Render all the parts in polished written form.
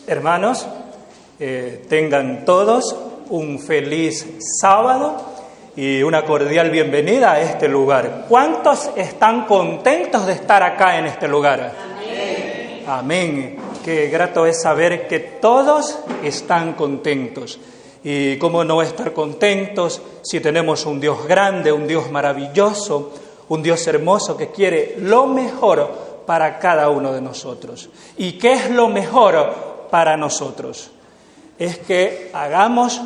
Hermanos, tengan todos un feliz sábado y una cordial bienvenida a este lugar. ¿Cuántos están contentos de estar acá en este lugar? Amén. Amén. Qué grato es saber que todos están contentos. Y cómo no estar contentos si tenemos un Dios grande, un Dios maravilloso, un Dios hermoso que quiere lo mejor para cada uno de nosotros. ¿Y qué es lo mejor para nosotros? Es que hagamos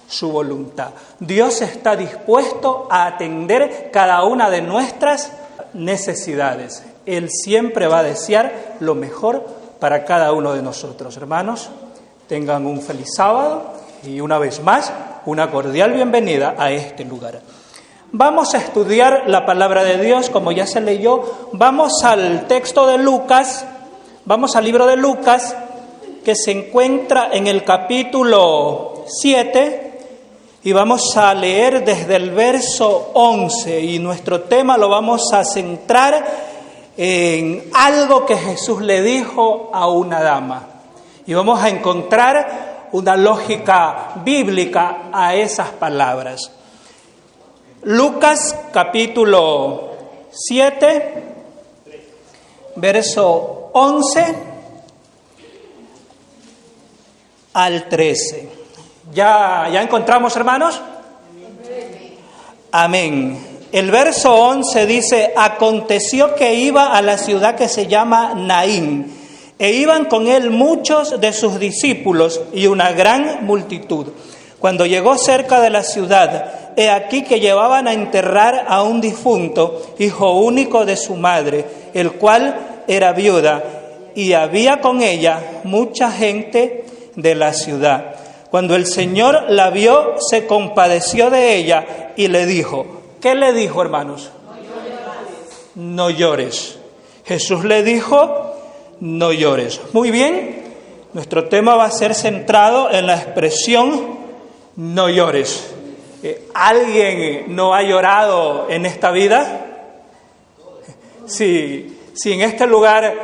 su voluntad. Dios está dispuesto a atender cada una de nuestras necesidades. Él siempre va a desear lo mejor para cada uno de nosotros. Hermanos, tengan un feliz sábado y una vez más, una cordial bienvenida a este lugar. Vamos a estudiar la palabra de Dios, como ya se leyó. Vamos al texto de Lucas, vamos al libro de Lucas, que se encuentra en el capítulo 7, y vamos a leer desde el verso 11, y nuestro tema lo vamos a centrar en algo que Jesús le dijo a una dama. Y vamos a encontrar una lógica bíblica a esas palabras. Lucas capítulo 7, verso 11 al 13. ¿Ya encontramos, hermanos? Amén. El verso 11 dice: aconteció que iba a la ciudad que se llama Naín, e iban con él muchos de sus discípulos y una gran multitud. Cuando llegó cerca de la ciudad, he aquí que llevaban a enterrar a un difunto, hijo único de su madre, el cual era viuda, y había con ella mucha gente de la ciudad. Cuando el Señor la vio, se compadeció de ella y le dijo, ¿qué le dijo, hermanos? No llores. Jesús le dijo, no llores. Muy bien, nuestro tema va a ser centrado en la expresión no llores. ¿Alguien no ha llorado en esta vida? Si en este lugar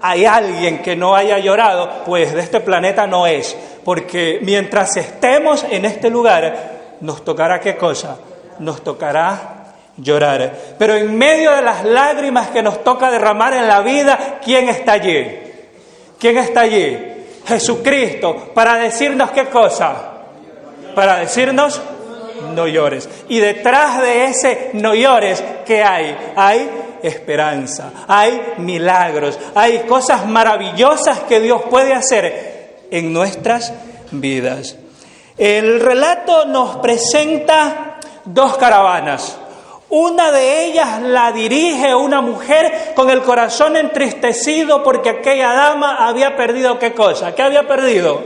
hay alguien que no haya llorado, pues de este planeta no es. Porque mientras estemos en este lugar, nos tocará ¿qué cosa? Nos tocará llorar. Pero en medio de las lágrimas que nos toca derramar en la vida, ¿quién está allí? ¿Quién está allí? Jesucristo, para decirnos ¿qué cosa? Para decirnos no llores. Y detrás de ese no llores, ¿qué hay? Hay esperanza, hay milagros, hay cosas maravillosas que Dios puede hacer en nuestras vidas. El relato nos presenta dos caravanas. Una de ellas la dirige una mujer con el corazón entristecido porque aquella dama había perdido ¿qué cosa? ¿Qué había perdido?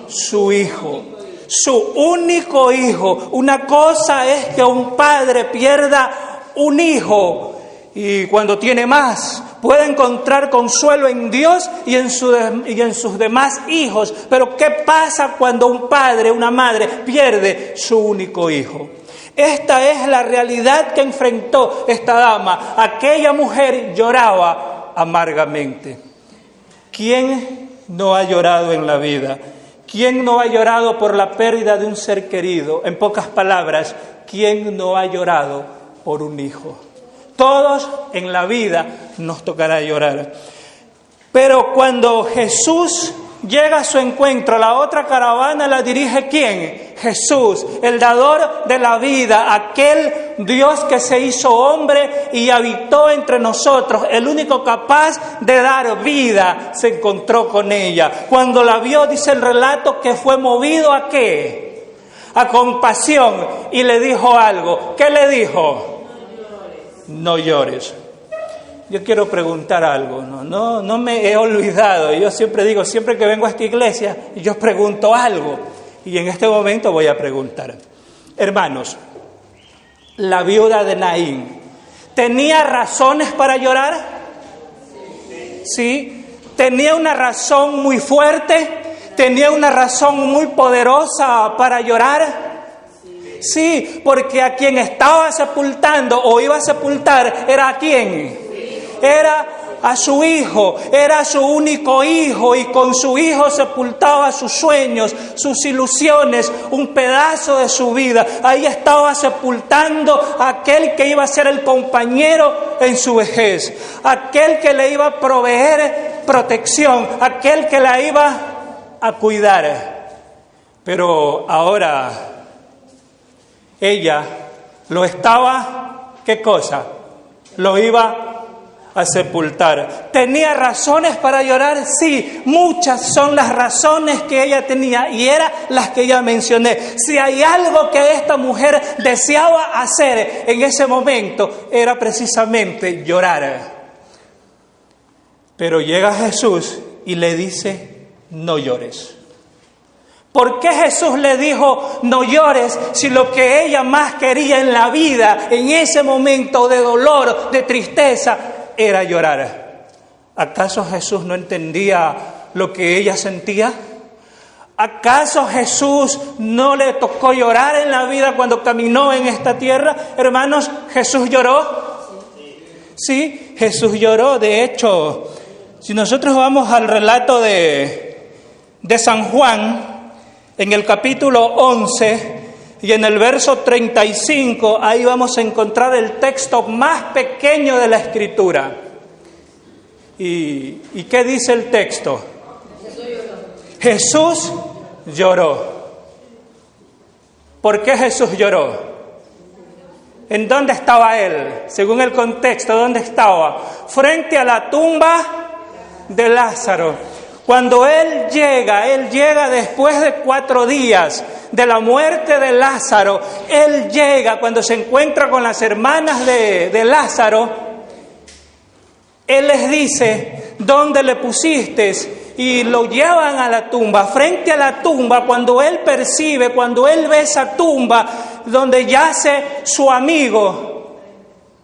Su hijo. Su único hijo. Una cosa es que un padre pierda un hijo y cuando tiene más puede encontrar consuelo en Dios y en sus demás hijos. Pero ¿qué pasa cuando un padre, una madre pierde su único hijo? Esta es la realidad que enfrentó esta dama. Aquella mujer lloraba amargamente. ¿Quién no ha llorado en la vida? ¿Quién no ha llorado por la pérdida de un ser querido? En pocas palabras, ¿quién no ha llorado por un hijo? Todos en la vida nos tocará llorar. Pero cuando Jesús llega a su encuentro, la otra caravana la dirige ¿quién? Jesús, el dador de la vida, aquel Dios que se hizo hombre y habitó entre nosotros, el único capaz de dar vida, se encontró con ella. Cuando la vio, dice el relato, que fue movido ¿a qué? A compasión, y le dijo algo. ¿Qué le dijo? No llores. Yo quiero preguntar algo, no me he olvidado. Yo siempre digo, siempre que vengo a esta iglesia, yo pregunto algo. Y en este momento voy a preguntar. Hermanos, la viuda de Naín, ¿tenía razones para llorar? Sí. ¿Tenía una razón muy fuerte? ¿Tenía una razón muy poderosa para llorar? Sí, porque a quien estaba sepultando o iba a sepultar, ¿era a quién? Era a su hijo, era su único hijo, y con su hijo sepultaba sus sueños, sus ilusiones, un pedazo de su vida. Ahí estaba sepultando a aquel que iba a ser el compañero en su vejez, aquel que le iba a proveer protección, aquel que la iba a cuidar. Pero ahora ella lo estaba, ¿qué cosa? Lo iba a sepultar. ¿Tenía razones para llorar? Sí, muchas son las razones que ella tenía, y eran las que ya mencioné. Si hay algo que esta mujer deseaba hacer en ese momento, era precisamente llorar. Pero llega Jesús y le dice: no llores. ¿Por qué Jesús le dijo no llores si lo que ella más quería en la vida, en ese momento de dolor, de tristeza, era llorar? ¿Acaso Jesús no entendía lo que ella sentía? ¿Acaso Jesús no le tocó llorar en la vida cuando caminó en esta tierra? Hermanos, ¿Jesús lloró? Sí, Jesús lloró. De hecho, si nosotros vamos al relato de San Juan, en el capítulo 11 y en el verso 35, ahí vamos a encontrar el texto más pequeño de la Escritura. ¿Y qué dice el texto? Jesús lloró. ¿Por qué Jesús lloró? ¿En dónde estaba él? Según el contexto, ¿dónde estaba? Frente a la tumba de Lázaro. Cuando él llega después de 4 días de la muerte de Lázaro. Él llega cuando se encuentra con las hermanas de Lázaro. Él les dice: ¿dónde le pusiste? Y lo llevan a la tumba. Frente a la tumba, cuando él percibe, cuando él ve esa tumba donde yace su amigo,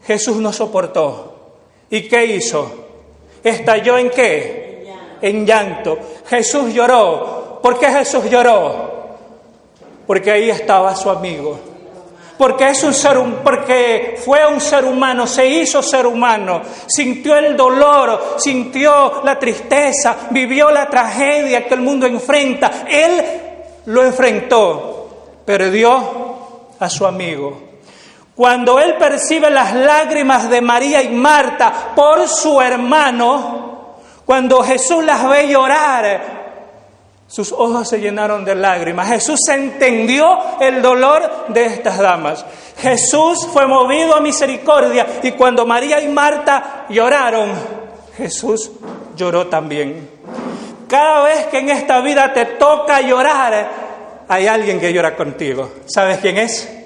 Jesús no soportó. ¿Y qué hizo? ¿Estalló en qué? En llanto. Jesús lloró. ¿Por qué Jesús lloró? Porque ahí estaba su amigo. Porque fue un ser humano, se hizo ser humano, sintió el dolor, sintió la tristeza, vivió la tragedia que el mundo enfrenta. Él lo enfrentó, perdió a su amigo. Cuando él percibe las lágrimas de María y Marta por su hermano, cuando Jesús las ve llorar, sus ojos se llenaron de lágrimas. Jesús entendió el dolor de estas damas. Jesús fue movido a misericordia, y cuando María y Marta lloraron, Jesús lloró también. Cada vez que en esta vida te toca llorar, hay alguien que llora contigo. ¿Sabes quién es?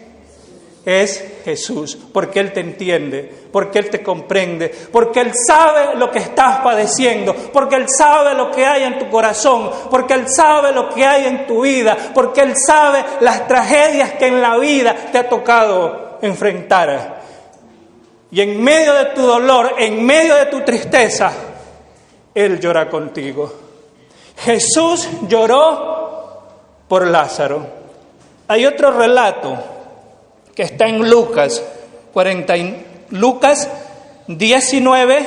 Es Jesús, porque Él te entiende, porque Él te comprende, porque Él sabe lo que estás padeciendo, porque Él sabe lo que hay en tu corazón, porque Él sabe lo que hay en tu vida, porque Él sabe las tragedias que en la vida te ha tocado enfrentar. Y en medio de tu dolor, en medio de tu tristeza, Él llora contigo. Jesús lloró por Lázaro. Hay otro relato que está en Lucas 19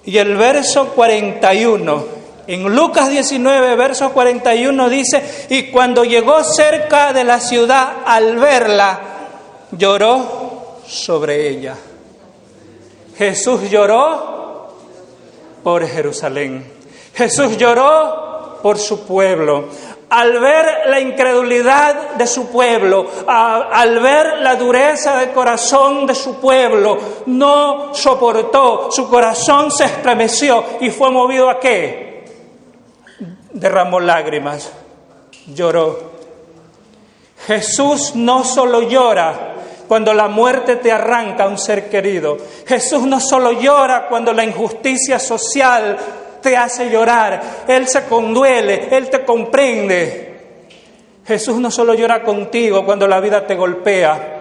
y el verso 41. En Lucas 19, verso 41 dice: y cuando llegó cerca de la ciudad, al verla, lloró sobre ella. Jesús lloró por Jerusalén. Jesús lloró por su pueblo. Al ver la incredulidad de su pueblo, al ver la dureza de corazón de su pueblo, no soportó, su corazón se estremeció y fue movido ¿a qué? Derramó lágrimas, lloró. Jesús no solo llora cuando la muerte te arranca a un ser querido. Jesús no solo llora cuando la injusticia social te hace llorar. Él se conduele, Él te comprende. Jesús no solo llora contigo cuando la vida te golpea.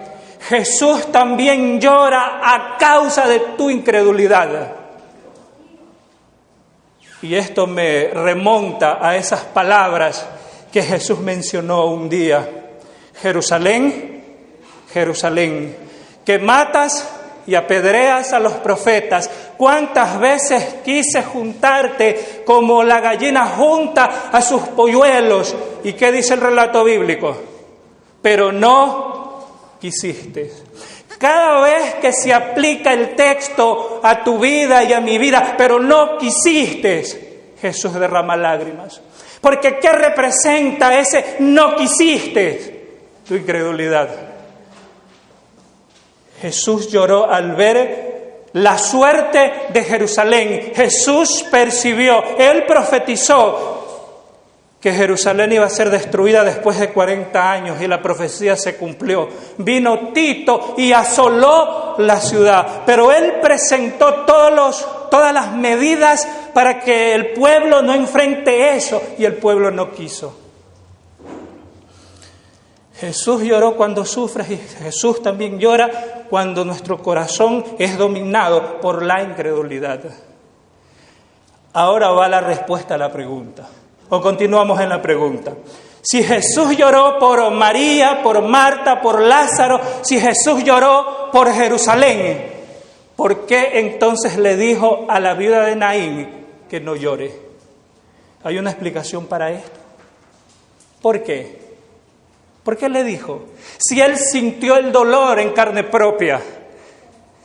Jesús también llora a causa de tu incredulidad. Y esto me remonta a esas palabras que Jesús mencionó un día: Jerusalén, Jerusalén, que matas y apedreas a los profetas ¿Cuántas veces quise juntarte como la gallina junta a sus polluelos? ¿Y qué dice el relato bíblico? Pero no quisiste. Cada vez que se aplica el texto a tu vida y a mi vida, pero no quisiste, Jesús derrama lágrimas. Porque ¿qué representa ese no quisiste? Tu incredulidad. Jesús lloró al ver la suerte de Jerusalén. Jesús percibió, Él profetizó que Jerusalén iba a ser destruida después de 40 años y la profecía se cumplió. Vino Tito y asoló la ciudad, pero Él presentó todas las medidas para que el pueblo no enfrente eso, y el pueblo no quiso. Jesús lloró cuando sufres y Jesús también llora cuando nuestro corazón es dominado por la incredulidad. Ahora va la respuesta a la pregunta. O continuamos en la pregunta. Si Jesús lloró por María, por Marta, por Lázaro, si Jesús lloró por Jerusalén, ¿por qué entonces le dijo a la viuda de Naín que no llore? ¿Hay una explicación para esto? ¿Por qué? ¿Por qué le dijo? Si él sintió el dolor en carne propia,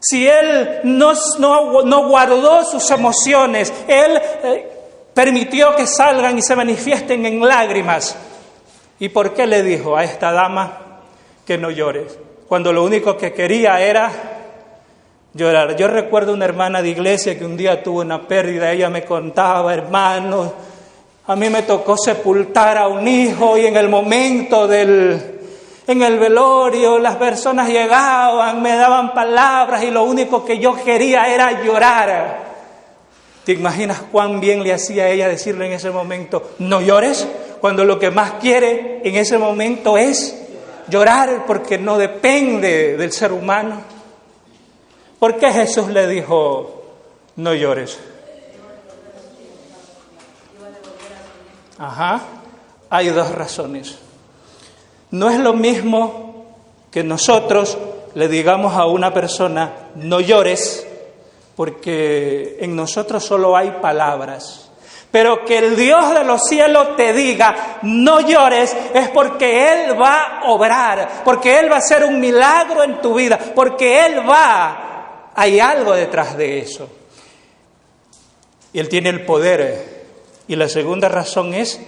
si él no guardó sus emociones, él permitió que salgan y se manifiesten en lágrimas. ¿Y por qué le dijo a esta dama que no llores? Cuando lo único que quería era llorar. Yo recuerdo una hermana de iglesia que un día tuvo una pérdida. Ella me contaba, hermanos, a mí me tocó sepultar a un hijo y en el momento en el velorio las personas llegaban, me daban palabras y lo único que yo quería era llorar. ¿Te imaginas cuán bien le hacía a ella decirle en ese momento, no llores? Cuando lo que más quiere en ese momento es llorar, porque no depende del ser humano. ¿Por qué Jesús le dijo, no llores? Hay dos razones. No es lo mismo que nosotros le digamos a una persona, no llores, porque en nosotros solo hay palabras. Pero que el Dios de los cielos te diga, no llores, es porque Él va a obrar, porque Él va a hacer un milagro en tu vida, porque Él hay algo detrás de eso. Y Él tiene el poder. Y la segunda razón es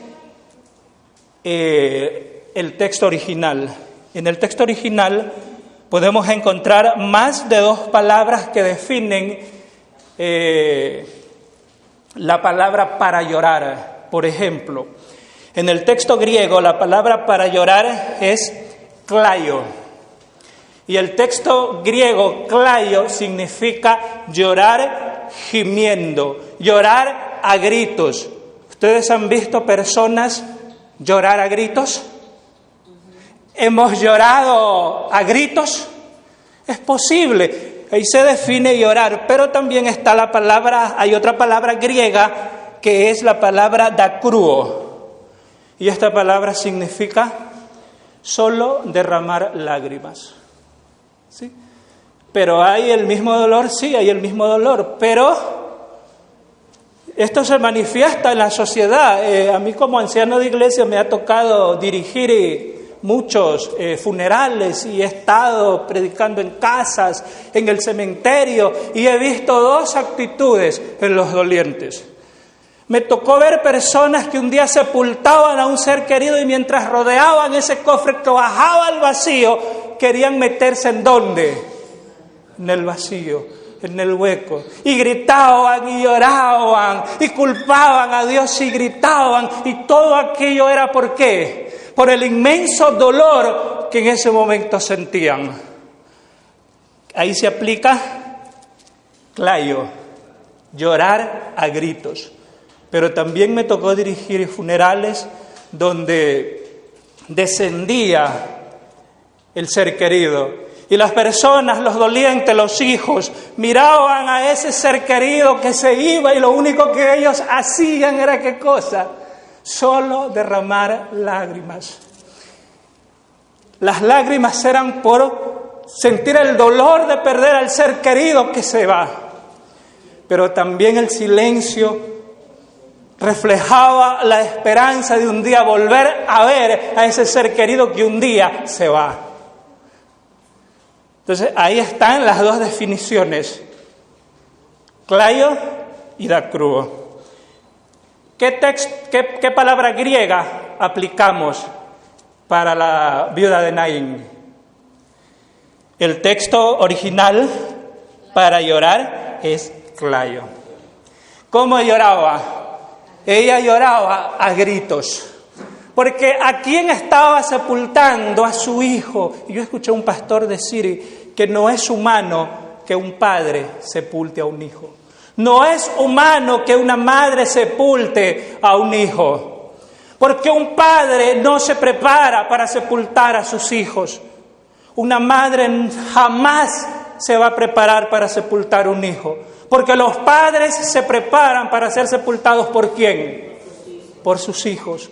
el texto original. En el texto original podemos encontrar más de dos palabras que definen la palabra para llorar. Por ejemplo, en el texto griego la palabra para llorar es klaio. Y el texto griego klaio significa llorar gimiendo, llorar a gritos. ¿Ustedes han visto personas llorar a gritos? ¿Hemos llorado a gritos? Es posible. Ahí se define llorar, pero también está hay otra palabra griega que es la palabra dacruo. Y esta palabra significa solo derramar lágrimas. ¿Sí? Pero hay el mismo dolor, sí, hay el mismo dolor, pero esto se manifiesta en la sociedad. A mí como anciano de iglesia me ha tocado dirigir muchos funerales y he estado predicando en casas, en el cementerio, y he visto dos actitudes en los dolientes. Me tocó ver personas que un día sepultaban a un ser querido y mientras rodeaban ese cofre que bajaba al vacío, querían meterse ¿en dónde? En el vacío, en el hueco, y gritaban y lloraban y culpaban a Dios y gritaban, y todo aquello era ¿por qué? Por el inmenso dolor que en ese momento sentían. Ahí se aplica klaio, llorar a gritos. Pero también me tocó dirigir funerales donde descendía el ser querido. Y las personas, los dolientes, los hijos, miraban a ese ser querido que se iba y lo único que ellos hacían era ¿qué cosa? Solo derramar lágrimas. Las lágrimas eran por sentir el dolor de perder al ser querido que se va. pero también el silencio reflejaba la esperanza de un día volver a ver a ese ser querido que un día se va. Entonces ahí están las dos definiciones, Claio y Dacruo. ¿Qué palabra griega aplicamos para la viuda de Naín? El texto original para llorar es Claio. ¿Cómo lloraba? Ella lloraba a gritos, porque ¿a quién estaba sepultando? A su hijo. Y yo escuché a un pastor decir que no es humano que un padre sepulte a un hijo. No es humano que una madre sepulte a un hijo, porque un padre no se prepara para sepultar a sus hijos. Una madre jamás se va a preparar para sepultar un hijo, porque los padres se preparan para ser sepultados ¿por quién? Por sus hijos,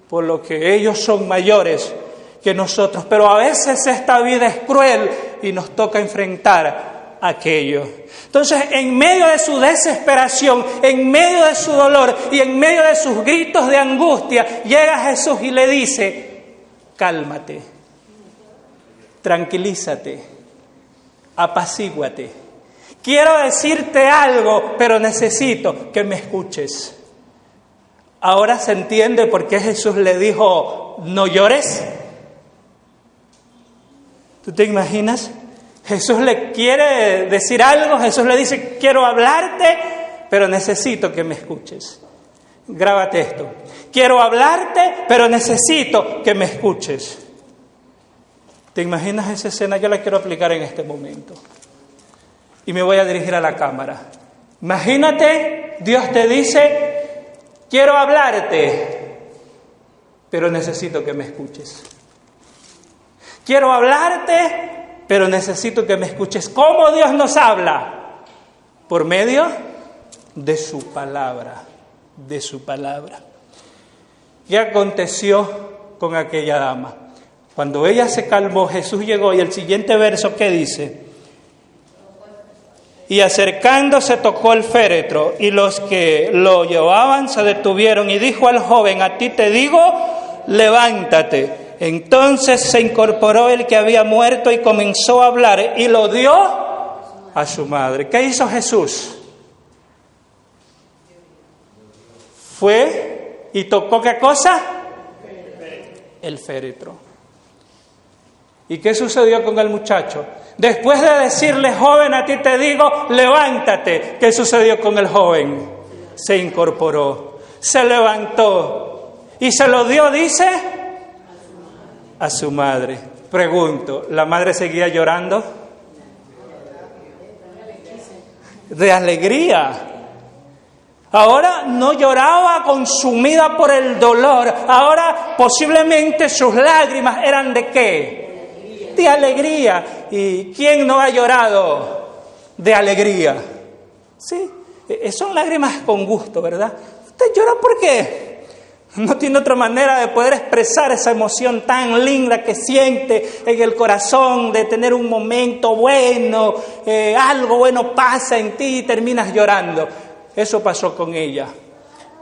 por lo que ellos son mayores que nosotros. Pero a veces esta vida es cruel y nos toca enfrentar aquello. Entonces, en medio de su desesperación, en medio de su dolor y en medio de sus gritos de angustia, llega Jesús y le dice: cálmate, tranquilízate, apacíguate. Quiero decirte algo, pero necesito que me escuches. Ahora se entiende por qué Jesús le dijo: no llores. ¿Tú te imaginas? Jesús le quiere decir algo, Jesús le dice: quiero hablarte, pero necesito que me escuches. Grábate esto. Quiero hablarte, pero necesito que me escuches. ¿Te imaginas esa escena? Yo la quiero aplicar en este momento. Y me voy a dirigir a la cámara. Imagínate, Dios te dice: quiero hablarte, pero necesito que me escuches. Quiero hablarte, pero necesito que me escuches. ¿Cómo Dios nos habla? Por medio de su palabra, de su palabra. ¿Qué aconteció con aquella dama? Cuando ella se calmó, Jesús llegó y el siguiente verso, ¿qué dice? Y acercándose tocó el féretro, y los que lo llevaban se detuvieron, y dijo al joven: a ti te digo, levántate. Entonces se incorporó el que había muerto y comenzó a hablar, y lo dio a su madre. ¿Qué hizo Jesús? Fue y tocó ¿qué cosa? El féretro. ¿Y qué sucedió con el muchacho? Después de decirle: joven, a ti te digo, levántate. ¿Qué sucedió con el joven? Se incorporó, se levantó y se lo dio, dice, a su madre. Pregunto, ¿la madre seguía llorando? De alegría. Ahora no lloraba consumida por el dolor. Ahora posiblemente sus lágrimas eran ¿de qué? De alegría. ¿Y quién no ha llorado de alegría? Sí, son lágrimas con gusto, ¿verdad? ¿Usted llora por qué? No tiene otra manera de poder expresar esa emoción tan linda que siente en el corazón, de tener un momento bueno, algo bueno pasa en ti y terminas llorando. Eso pasó con ella.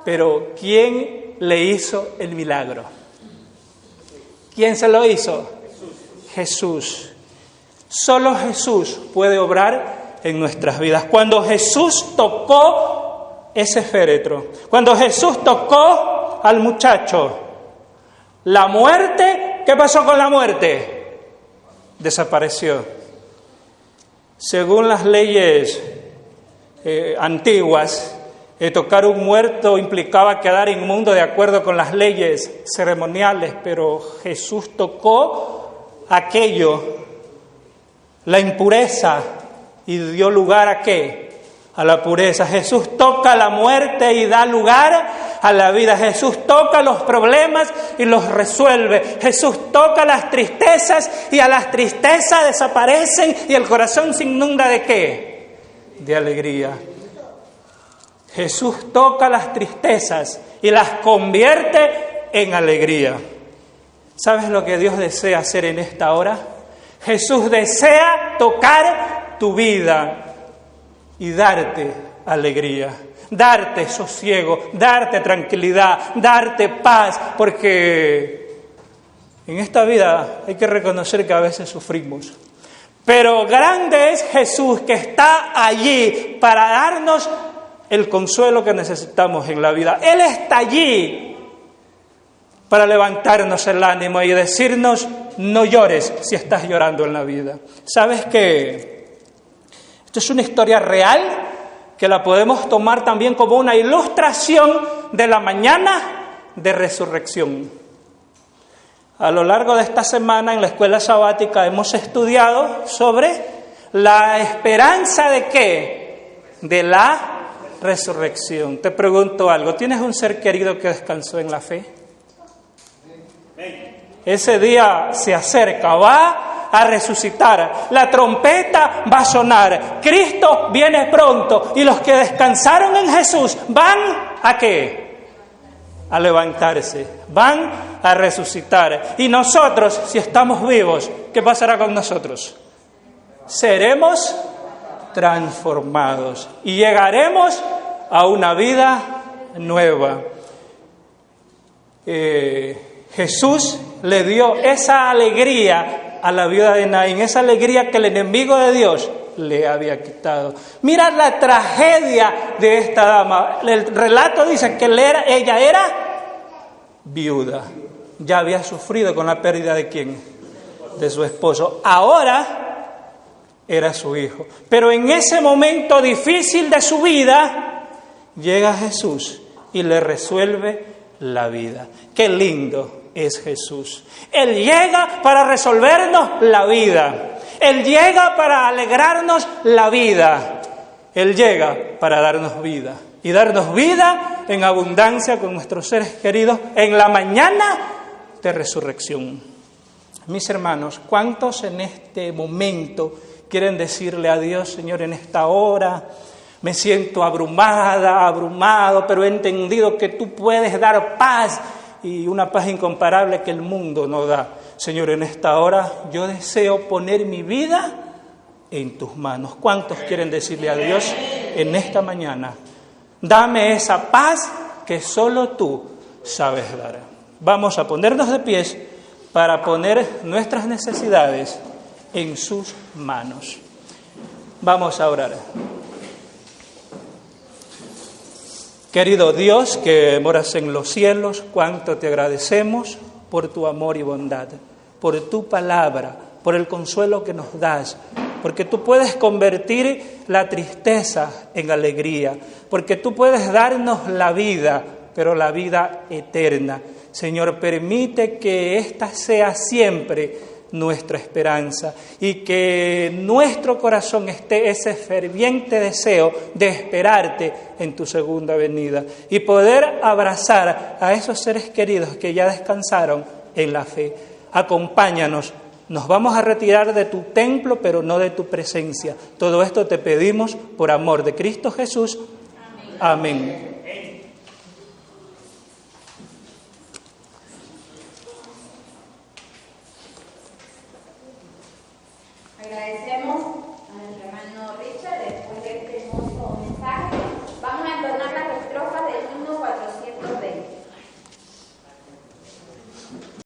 Pero ¿quién le hizo el milagro? ¿Quién se lo hizo? Jesús. Solo Jesús puede obrar en nuestras vidas. Cuando Jesús tocó ese féretro, cuando Jesús tocó al muchacho, la muerte, ¿qué pasó con la muerte? Desapareció. Según las leyes antiguas, tocar un muerto implicaba quedar inmundo de acuerdo con las leyes ceremoniales, pero Jesús tocó aquello, la impureza, y dio lugar ¿a qué? A la pureza. Jesús toca la muerte y da lugar a la vida. Jesús toca los problemas y los resuelve. Jesús toca las tristezas y a las tristezas desaparecen y el corazón se inunda ¿de qué? De alegría. Jesús toca las tristezas y las convierte en alegría. ¿Sabes lo que Dios desea hacer en esta hora? Jesús desea tocar tu vida y darte alegría, darte sosiego, darte tranquilidad, darte paz, porque en esta vida hay que reconocer que a veces sufrimos. Pero grande es Jesús, que está allí para darnos el consuelo que necesitamos en la vida. Él está allí para levantarnos el ánimo y decirnos: no llores si estás llorando en la vida. ¿Sabes qué? Esto es una historia real que la podemos tomar también como una ilustración de la mañana de resurrección. A lo largo de esta semana en la escuela sabática hemos estudiado sobre la esperanza de ¿qué? De la resurrección. Te pregunto algo, ¿tienes un ser querido que descansó en la fe? Ese día se acerca, va a resucitar, la trompeta va a sonar, Cristo viene pronto y los que descansaron en Jesús van ¿a qué? A levantarse, van a resucitar. Y nosotros, si estamos vivos, ¿qué pasará con nosotros? Seremos transformados y llegaremos a una vida nueva. Jesús le dio esa alegría a la viuda de Naín, esa alegría que el enemigo de Dios le había quitado. Mira la tragedia de esta dama. El relato dice que ella era viuda. Ya había sufrido con la pérdida de ¿quién? De su esposo. Ahora era su hijo. Pero en ese momento difícil de su vida, llega Jesús y le resuelve la vida. Qué lindo es Jesús. Él llega para resolvernos la vida. Él llega para alegrarnos la vida. Él llega para darnos vida. Y darnos vida en abundancia con nuestros seres queridos en la mañana de resurrección. Mis hermanos, ¿cuántos en este momento quieren decirle a Dios: Señor, en esta hora me siento abrumada, abrumado, pero he entendido que tú puedes dar paz y una paz incomparable que el mundo no da? Señor, en esta hora yo deseo poner mi vida en tus manos. ¿Cuántos quieren decirle a Dios en esta mañana: dame esa paz que solo tú sabes dar? Vamos a ponernos de pies para poner nuestras necesidades en sus manos. Vamos a orar. Querido Dios, que moras en los cielos, cuánto te agradecemos por tu amor y bondad, por tu palabra, por el consuelo que nos das, porque tú puedes convertir la tristeza en alegría, porque tú puedes darnos la vida, pero la vida eterna. Señor, permite que esta sea siempre nuestra esperanza y que en nuestro corazón esté ese ferviente deseo de esperarte en tu segunda venida y poder abrazar a esos seres queridos que ya descansaron en la fe. Acompáñanos. Nos vamos a retirar de tu templo, pero no de tu presencia. Todo esto te pedimos por amor de Cristo Jesús. Amén. Agradecemos